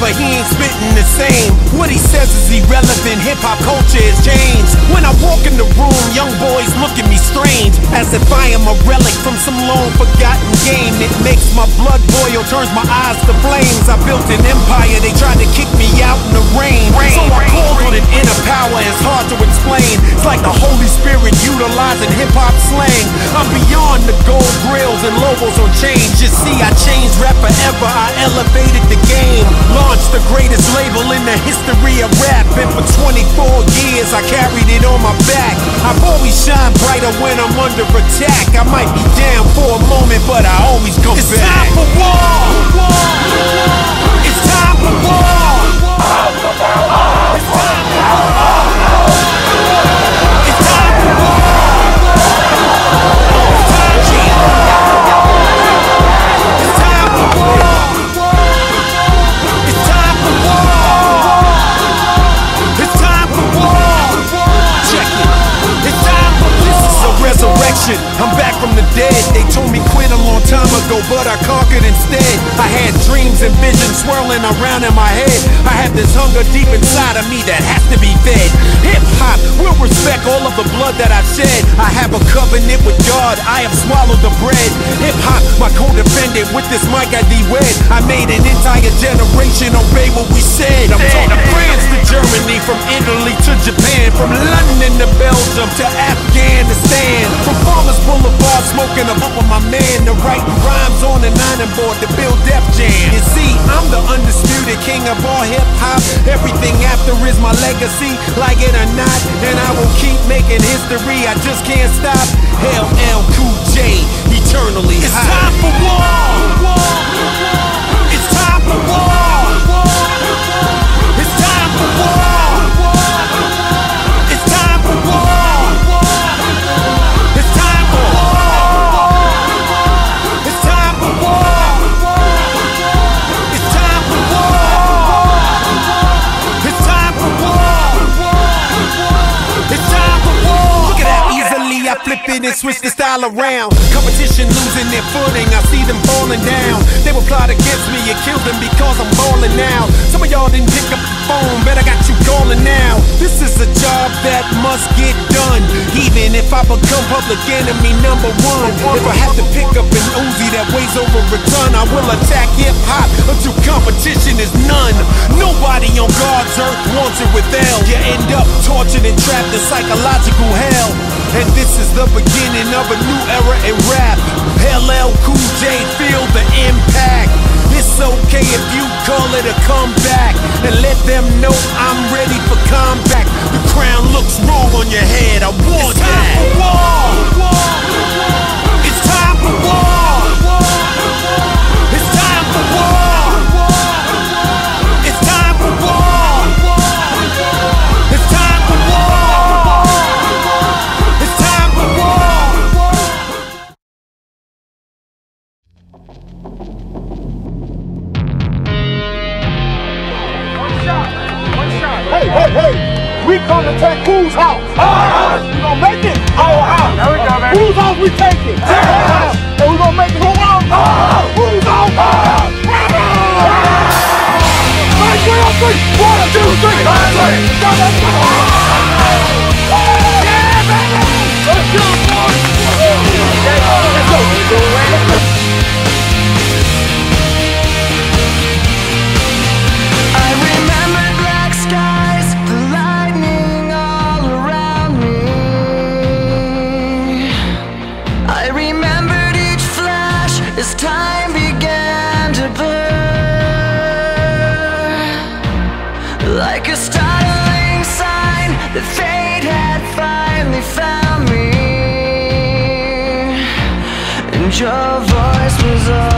He ain't spitting the same. What he says is irrelevant, hip-hop culture has changed. When I walk in the room, young boys look at me strange, as if I am a relic from some long forgotten game. It makes my blood boil, turns my eyes to flames. I built an empire, they tried to kick me out in the rain. So I called on an inner power, it's hard to explain. It's like the Holy Spirit utilizing hip-hop slang. I'm beyond the gold grills and logos on chains. You see, I changed rap forever, I elevated the game. Launched the greatest label in the history of rap, and for 24 years I carried it on my back. I've always shined brighter when I'm under attack. I might be down for a moment, but I always come back. It's time for war! It's time for war! It's time for war! It's time for war! It's time for war! It's time for war! It's time for war! Check it! It's time for war! This is a resurrection. I'm back from the dead. They told me quit a long time ago, but I conquered instead. I had dreams and visions swirling around in my head. I have this hunger deep inside of me that has to be fed. Hip-hop will respect all of the blood that I've shed. I have a covenant with God, I have swallowed the bread. Hip-hop, my co-defendant, with this mic I de-wed. I made an entire generation obey what we said. I'm talking France to Germany, from Italy to Japan, from London to Belgium to Afghanistan. From Farmers Boulevard, smoking a bump with my man, to writing rhymes on the 9 board to build Def Jam. You see, I'm the undisputed king of all hip-hop. Everything after is my legacy, like it or not, and I will keep making history, I just can't stop. LL Cool J, eternally high. It's time for war! It's time for war! It's time for war! It's time for war! It's time for war! It's time for war! It's time for war! It's time for war! It's time for war! Look at how easily I flip it and switch the style around. Competition losing their footing, I see them falling down. They will plot against me, it kills them because I'm balling now. Some of y'all didn't pick up the phone, but I got you calling now. This is a job that must get done, even if I become public enemy number one. If I have to pick up an Uzi that weighs over a ton, I will attack hip-hop until competition is none. Nobody on God's earth wants it with L. You end up tortured and trapped in psychological hell. And this is the beginning of a new era in rap. LL Cool J, feel the impact. It's okay if you call it a comeback, and let them know I'm ready for combat. The crown looks wrong on your head, I want that. It's time for war! It's time for war! It's time for war! It's time for war! It's time for war! It's time for war! Hey, we come to take whose house? Our house. We gonna make it our house. There we go, man. Whose house we taking? Our house. And we gonna make it who house? Our house. Whose house? Our house. Right, 3 on 3. 1, 2, 3. Yeah, baby. Let's go, boys. Let's go. As time began to burn, like a startling sign that fate had finally found me, and your voice was all